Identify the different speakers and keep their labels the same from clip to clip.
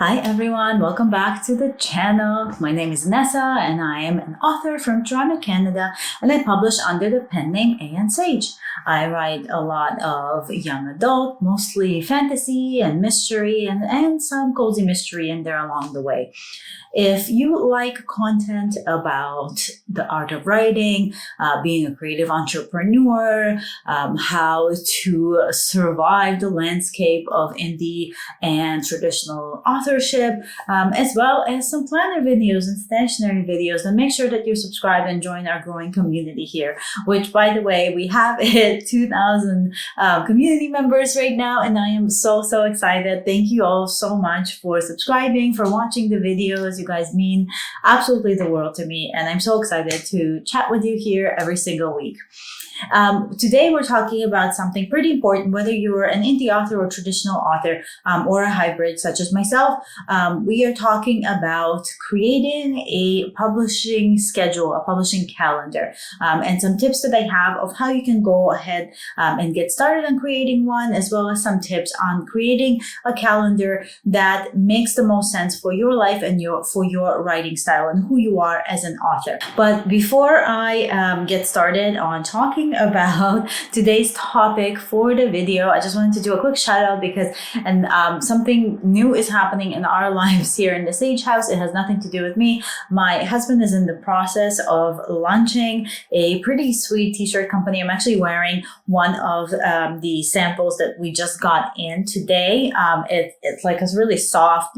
Speaker 1: Hi everyone, welcome back to the channel. My name is Nessa and I am an author from Toronto, Canada, and I publish under the pen name A.N. Sage. I write a lot of young adult, mostly fantasy and mystery and some cozy mystery in there along the way. If you like content about the art of writing, being a creative entrepreneur, how to survive the landscape of indie and traditional authorship, as well as some planner videos and stationery videos, then make sure that you're subscribed and join our growing community here, which, by the way, we have hit 2,000 community members right now, and I am so excited. Thank you all so much for subscribing, for watching the videos. You guys mean absolutely the world to me, and I'm so excited to chat with you here every single week. Today we're talking about something pretty important, whether you're an indie author or traditional author, or a hybrid such as myself. We are talking about creating a publishing schedule, a publishing calendar, and some tips that I have of how you can go ahead and get started on creating one, as well as some tips on creating a calendar that makes the most sense for your life and for your writing style and who you are as an author. But before I get started on talking about today's topic for the video, I just wanted to do a quick shout out because something new is happening in our lives here in the Sage House. It has nothing to do with me. My husband is in the process of launching a pretty sweet t-shirt company. I'm actually wearing one of the samples that we just got in today. It's like a really soft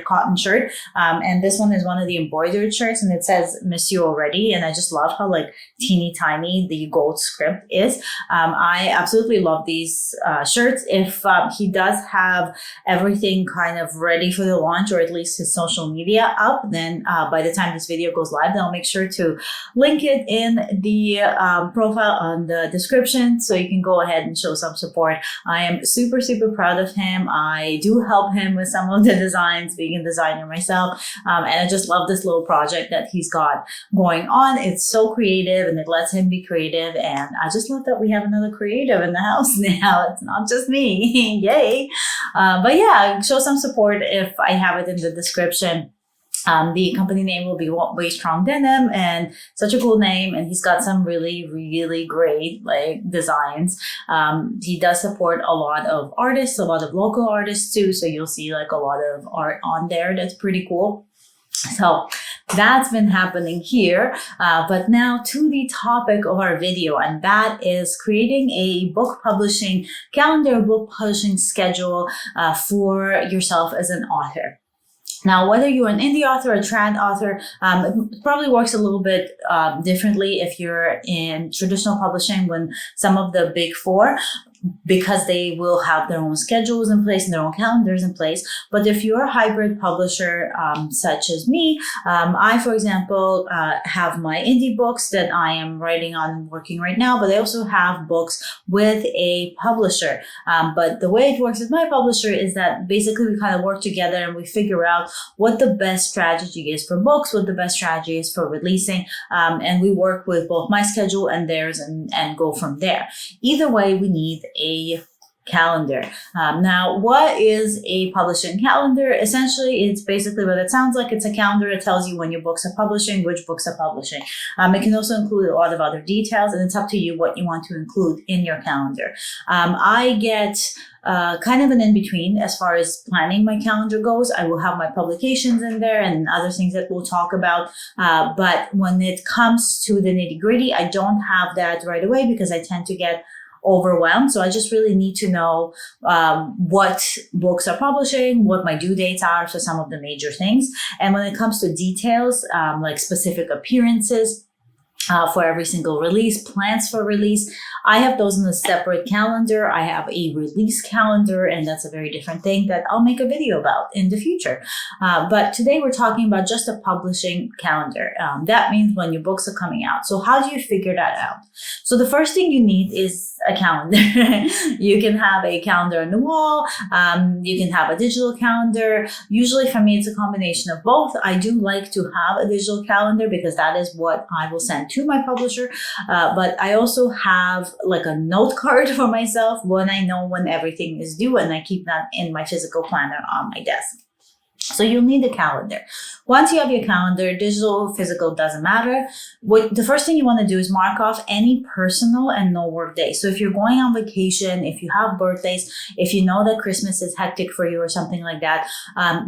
Speaker 1: cotton shirt, and this one is one of the embroidered shirts, and it says "Miss You Already," and I just love how teeny tiny the gold script is. I absolutely love these shirts. If he does have everything kind of ready for the launch, or at least his social media up, then by the time this video goes live, then I'll make sure to link it in the profile on the description, so you can go ahead and show some support. I am super proud of him. I do help him with some of the designs, being a designer myself, and I just love this little project that he's got going on. It's so creative and it lets him be creative, and I just love that we have another creative in the house now. It's not just me. Yay. But yeah, show some support if I have it in the description. The company name will be Way Strong Denim, and such a cool name, and he's got some really great designs. He does support a lot of artists, a lot of local artists too, so you'll see a lot of art on there that's pretty cool. So that's been happening here, but now to the topic of our video, and that is creating a book publishing calendar, book publishing schedule for yourself as an author. Now, whether you're an indie author or a trad author, it probably works a little bit differently if you're in traditional publishing when some of the big four, because they will have their own schedules in place and their own calendars in place. But if you're a hybrid publisher, such as me, I, for example, have my indie books that I am writing on and working right now, but I also have books with a publisher. But the way it works with my publisher is that basically we kind of work together and we figure out what the best strategy is for books, what the best strategy is for releasing, and we work with both my schedule and theirs and go from there. Either way, we need a calendar. Now, what is a publishing calendar? Essentially, it's basically what it sounds like. It's a calendar that tells you when your books are publishing, which books are publishing. It can also include a lot of other details, and it's up to you what you want to include in your calendar. I get kind of an in-between as far as planning my calendar goes. I will have my publications in there and other things that we'll talk about. But when it comes to the nitty-gritty, I don't have that right away because I tend to get overwhelmed. So I just really need to know what books are publishing, what my due dates are for some of the major things. And when it comes to details, like specific appearances, for every single release, plans for release, I have those in a separate calendar. I have a release calendar, and that's a very different thing that I'll make a video about in the future. But today we're talking about just a publishing calendar. That means when your books are coming out. So how do you figure that out? So the first thing you need is a calendar. You can have a calendar on the wall. You can have a digital calendar. Usually for me, it's a combination of both. I do like to have a digital calendar because that is what I will send to my publisher. But I also have a note card for myself when I know when everything is due, and I keep that in my physical planner on my desk. So you'll need a calendar. Once you have your calendar, digital, physical, doesn't matter. The first thing you want to do is mark off any personal and no work days. So if you're going on vacation, if you have birthdays, if you know that Christmas is hectic for you or something like that,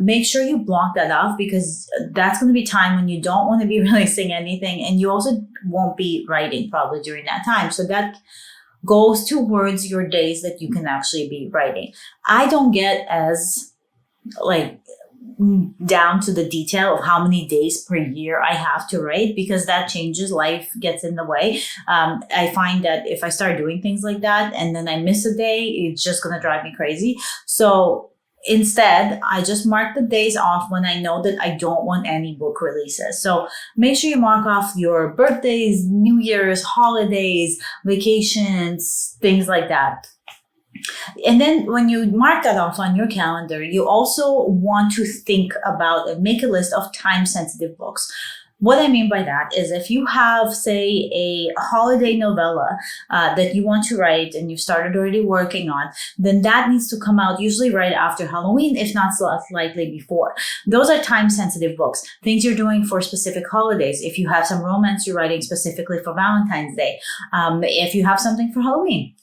Speaker 1: make sure you block that off, because that's going to be time when you don't want to be releasing anything, and you also won't be writing probably during that time. So that goes towards your days that you can actually be writing. I don't get as down to the detail of how many days per year I have to write, because that changes. Life gets in the way. I find that if I start doing things like that and then I miss a day, it's just going to drive me crazy. So instead, I just mark the days off when I know that I don't want any book releases. So make sure you mark off your birthdays, New Year's, holidays, vacations, things like that. And then when you mark that off on your calendar, you also want to think about and make a list of time-sensitive books. What I mean by that is, if you have, say, a holiday novella that you want to write and you've started already working on, then that needs to come out usually right after Halloween, if not slightly before. Those are time-sensitive books, things you're doing for specific holidays. If you have some romance you're writing specifically for Valentine's Day, if you have something for Halloween.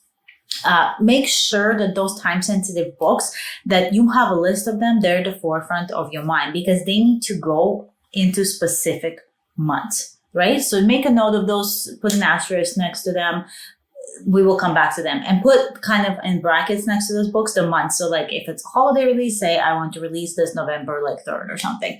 Speaker 1: Make sure that those time-sensitive books, that you have a list of them, they're at the forefront of your mind, because they need to go into specific months, right? So make a note of those, put an asterisk next to them. We will come back to them, and put kind of in brackets next to those books the months. So like if it's a holiday release, say I want to release this November 3rd or something.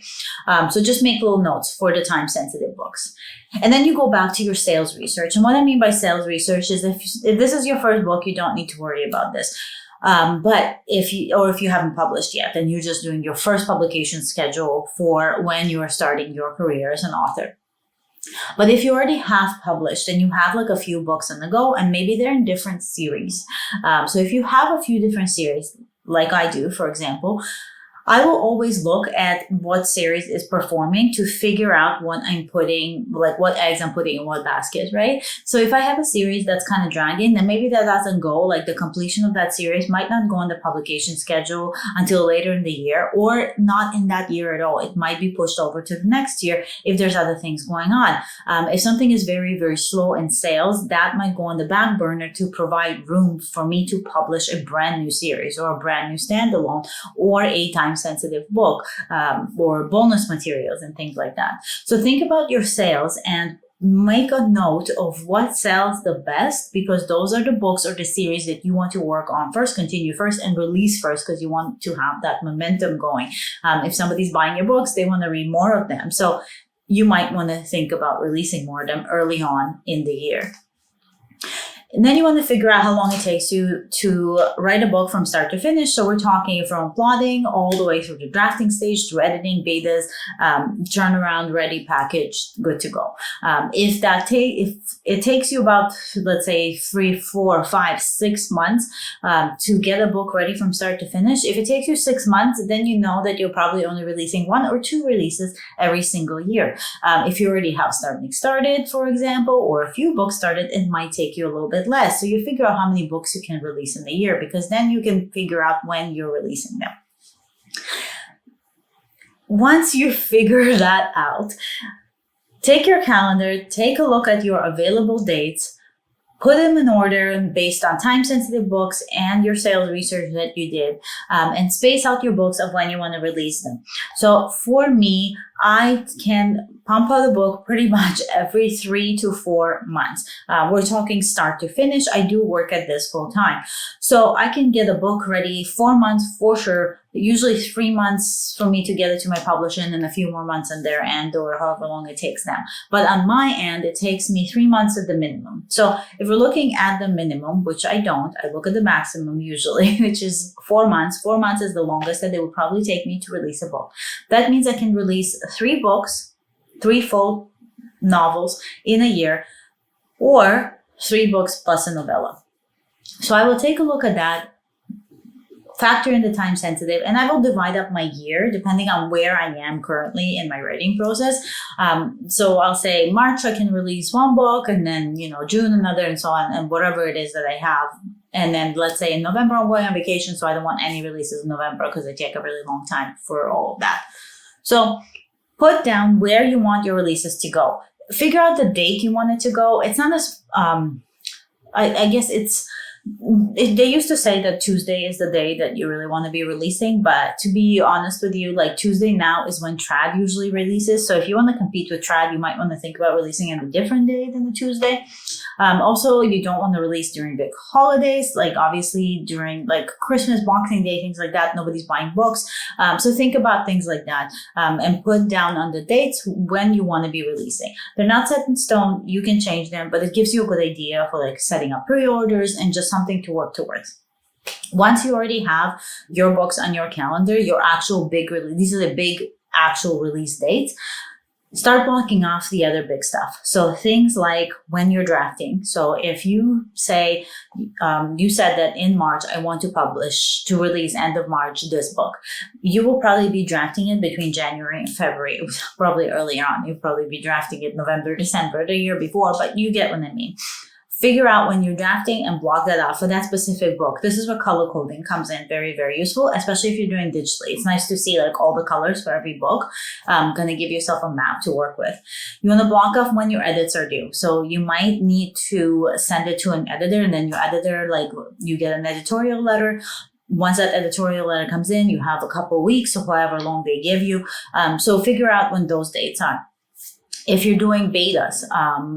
Speaker 1: So just make little notes for the time sensitive books. And then you go back to your sales research. And what I mean by sales research is, if this is your first book, you don't need to worry about this. But if you haven't published yet, then you're just doing your first publication schedule for when you are starting your career as an author. But if you already have published and you have like a few books on the go, and maybe they're in different series. So if you have a few different series, like I do, for example, I will always look at what series is performing to figure out what I'm putting, like what eggs I'm putting in what basket, right? So if I have a series that's kind of dragging, then maybe that doesn't go, like the completion of that series might not go on the publication schedule until later in the year, or not in that year at all. It might be pushed over to the next year if there's other things going on. If something is very, very slow in sales, that might go on the back burner to provide room for me to publish a brand new series or a brand new standalone or a time-sensitive book, or bonus materials and things like that. So think about your sales and make a note of what sells the best, because those are the books or the series that you want to work on first, continue first, and release first, because you want to have that momentum going. If somebody's buying your books, they want to read more of them. So you might want to think about releasing more of them early on in the year. And then you want to figure out how long it takes you to write a book from start to finish. So we're talking from plotting all the way through the drafting stage to editing, betas, turnaround, ready, packaged, good to go. If it takes you about, let's say, 3, 4, 5, 6 months to get a book ready from start to finish, if it takes you 6 months, then you know that you're probably only releasing 1 or 2 releases every single year. If you already have something started, for example, or a few books started, it might take you a little bit less. So you figure out how many books you can release in a year, because then you can figure out when you're releasing them. Once you figure that out, take your calendar, take a look at your available dates, put them in order based on time-sensitive books and your sales research that you did, and space out your books of when you want to release them. So for me, I can pump out a book pretty much every 3 to 4 months. We're talking start to finish. I do work at this full time. So I can get a book ready 4 months for sure, usually 3 months for me to get it to my publisher, and then a few more months on their end, or however long it takes them. But on my end, it takes me 3 months at the minimum. So if we're looking at the minimum, which I don't, I look at the maximum usually, which is 4 months. 4 months is the longest that it would probably take me to release a book. That means I can release 3 books, 3 full novels in a year, or 3 books plus a novella. So I will take a look at that, factor in the time sensitive, and I will divide up my year depending on where I am currently in my writing process. So I'll say March I can release 1 book, and then June another, and so on, and whatever it is that I have And then let's say in November, I'm going on vacation, so I don't want any releases in November because they take a really long time for all of that. So put down where you want your releases to go. Figure out the date you want it to go. It's not as, I guess they used to say that Tuesday is the day that you really want to be releasing, but to be honest with you, like Tuesday now is when trad usually releases. So if you want to compete with trad, you might want to think about releasing on a different day than the Tuesday. Also, you don't want to release during big holidays, like obviously during like Christmas, Boxing Day, things like that. Nobody's buying books. So think about things like that, and put down on the dates when you want to be releasing. They're not set in stone. You can change them, but it gives you a good idea for like setting up pre-orders and just something to work towards. Once you already have your books on your calendar, your actual big release, these are the big actual release dates, start blocking off the other big stuff. So things like when you're drafting. So if you say, you said that in March, I want to release end of March, this book, you will probably be drafting it between January and February, probably earlier on. You'll probably be drafting it November, December, the year before, but you get what I mean. Figure out when you're drafting and block that out for that specific book. This is where color coding comes in very, very useful, especially if you're doing digitally. It's nice to see like all the colors for every book. Going to give yourself a map to work with. You want to block off when your edits are due. So you might need to send it to an editor, and then your editor, like you get an editorial letter. Once that editorial letter comes in, you have a couple of weeks or however long they give you. So figure out when those dates are. If you're doing betas,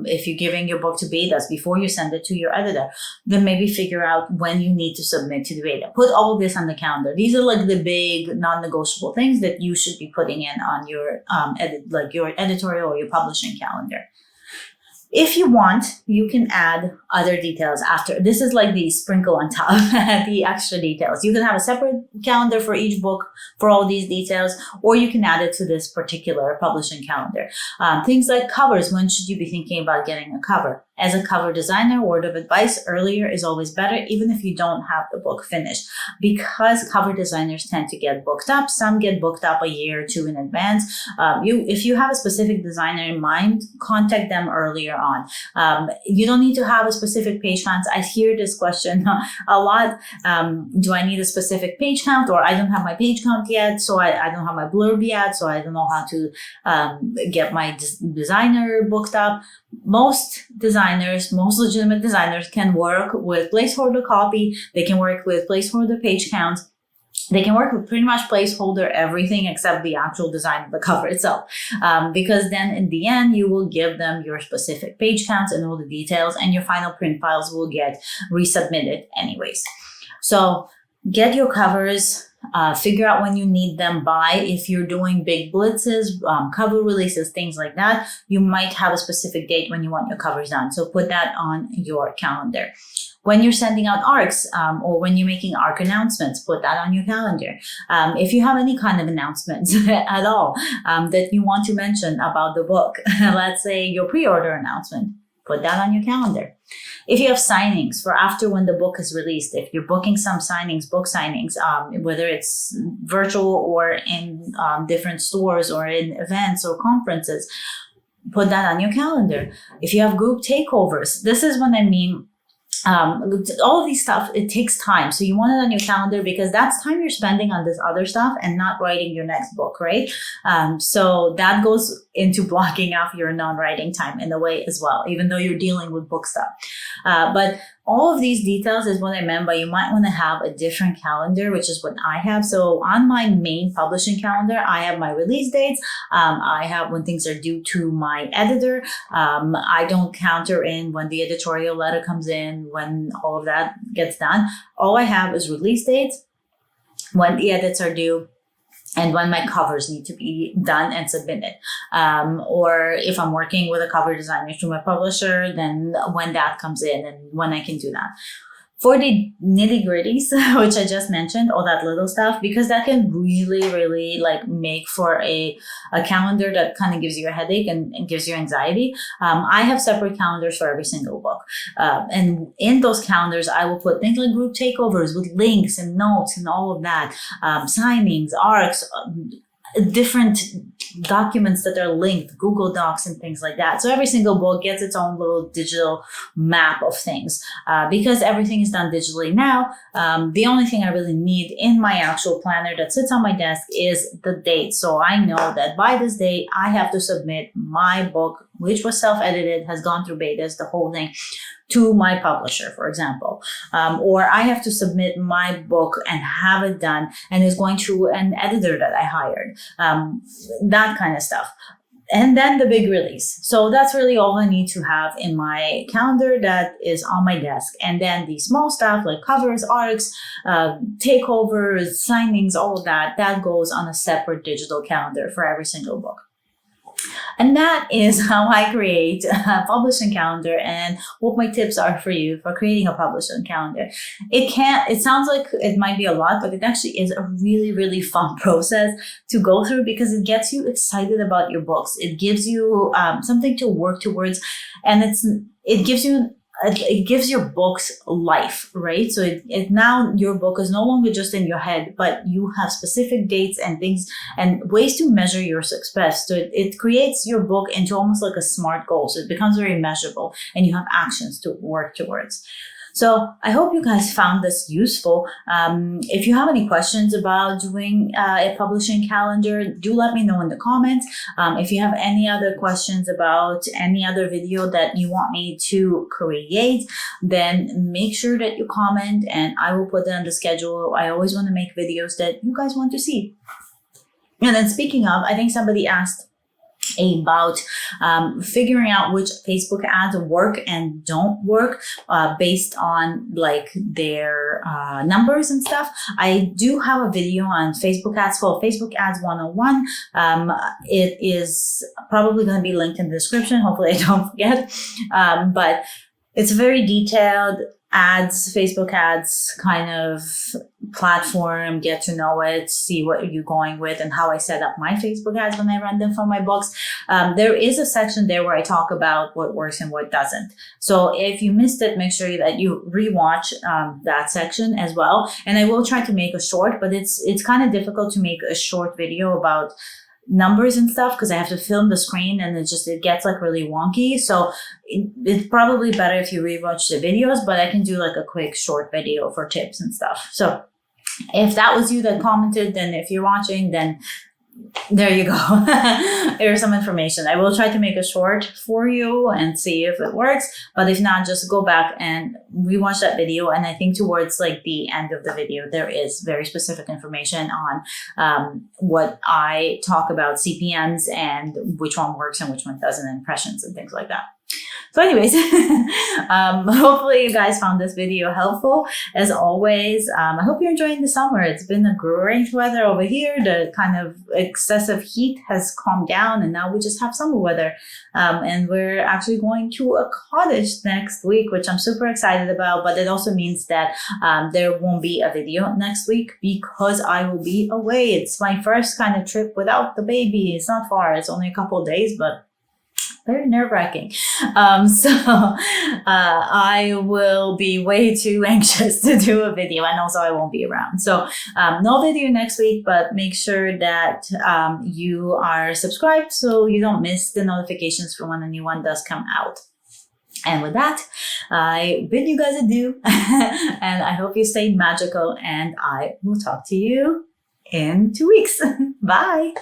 Speaker 1: if you're giving your book to betas before you send it to your editor, then maybe figure out when you need to submit to the beta. Put all of this on the calendar. These are like the big non-negotiable things that you should be putting in on your your editorial or your publishing calendar. If you want, you can add other details after. This is like the sprinkle on top, the extra details. You can have a separate calendar for each book for all these details, or you can add it to this particular publishing calendar. Things like covers. When should you be thinking about getting a cover? As a cover designer, word of advice, earlier is always better, even if you don't have the book finished, because cover designers tend to get booked up. Some get booked up a year or two in advance. If you have a specific designer in mind, contact them earlier on. You don't need to have a specific page count. I hear this question a lot. Do I need a specific page count? Or I don't have my page count yet, so I don't have my blurb yet, so I don't know how to get my designer booked up. Most legitimate designers can work with placeholder copy. They can work with placeholder page counts. They can work with pretty much placeholder everything except the actual design of the cover itself. Because then in the end, you will give them your specific page counts and all the details, and your final print files will get resubmitted anyways. So get your covers. Figure out when you need them by. If you're doing big blitzes, cover releases, things like that, you might have a specific date when you want your covers done. So put that on your calendar. When you're sending out ARCs, or when you're making ARC announcements, put that on your calendar. If you have any kind of announcements at all that you want to mention about the book, let's say your pre-order announcement, put that on your calendar. If you have signings for after when the book is released, if you're booking some signings, book signings, whether it's virtual or in different stores or in events or conferences, put that on your calendar. If you have group takeovers, this is what I mean. All of these stuff, it takes time. So you want it on your calendar because that's time you're spending on this other stuff and not writing your next book, right? So that goes into blocking off your non-writing time in a way as well, even though you're dealing with book stuff. But all of these details is what I meant by you might want to have a different calendar, which is what I have. So on my main publishing calendar, I have my release dates. I have when things are due to my editor. I don't counter in when the editorial letter comes in, when all of that gets done. All I have is release dates, when the edits are due, and when my covers need to be done and submitted. Or if I'm working with a cover designer through my publisher, then when that comes in and when I can do that. For the nitty gritties, which I just mentioned, all that little stuff, because that can really, really like make for a calendar that kind of gives you a headache and gives you anxiety. I have separate calendars for every single book. And in those calendars, I will put things like group takeovers with links and notes and all of that, signings, ARCs, different documents that are linked, Google Docs and things like that. So every single book gets its own little digital map of things. Because everything is done digitally now, the only thing I really need in my actual planner that sits on my desk is the date. So I know that by this date, I have to submit my book, which was self-edited, has gone through betas, the whole thing, to my publisher, for example. Or I have to submit my book and have it done, and it's going through an editor that I hired, that kind of stuff. And then the big release. So that's really all I need to have in my calendar that is on my desk. And then the small stuff like covers, arcs, takeovers, signings, all of that, that goes on a separate digital calendar for every single book. And that is how I create a publishing calendar, and what my tips are for you for creating a publishing calendar. It sounds like it might be a lot, but it actually is a really, really fun process to go through because it gets you excited about your books. It gives you something to work towards, and it gives your books life, right? So it now your book is no longer just in your head, but you have specific dates and things and ways to measure your success. So it creates your book into almost like a SMART goal. So it becomes very measurable and you have actions to work towards. So I hope you guys found this useful. If you have any questions about doing a publishing calendar, do let me know in the comments. If you have any other questions about any other video that you want me to create, then make sure that you comment and I will put it on the schedule. I always want to make videos that you guys want to see. And then speaking of, I think somebody asked about figuring out which Facebook ads work and don't work based on like their numbers and stuff. I do have a video on Facebook ads called Facebook Ads 101. It is probably going to be linked in the description. Hopefully I don't forget. But it's very detailed ads, Facebook ads kind of platform, get to know it, see what you're going with and how I set up my Facebook ads when I run them for my books. There is a section there where I talk about what works and what doesn't. So if you missed it, make sure that you rewatch that section as well. And I will try to make a short, but it's kind of difficult to make a short video about numbers and stuff because I have to film the screen and it gets like really wonky. So it's probably better if you rewatch the videos, but I can do like a quick short video for tips and stuff. So if that was you that commented, then if you're watching, then there you go. Here's some information. I will try to make a short for you and see if it works. But if not, just go back and rewatch that video. And I think towards like the end of the video, there is very specific information on what I talk about, CPMs, and which one works and which one doesn't, impressions and things like that. So anyways, hopefully you guys found this video helpful. As always, I hope you're enjoying the summer. It's been a great weather over here. The kind of excessive heat has calmed down and now we just have summer weather. And we're actually going to a cottage next week, which I'm super excited about. But it also means that there won't be a video next week because I will be away. It's my first kind of trip without the baby. It's not far. It's only a couple of days, but very nerve-wracking. I will be way too anxious to do a video, and also I won't be around. So no video next week, but make sure that you are subscribed so you don't miss the notifications for when a new one does come out. And with that, I bid you guys adieu, and I hope you stay magical, and I will talk to you in 2 weeks. Bye.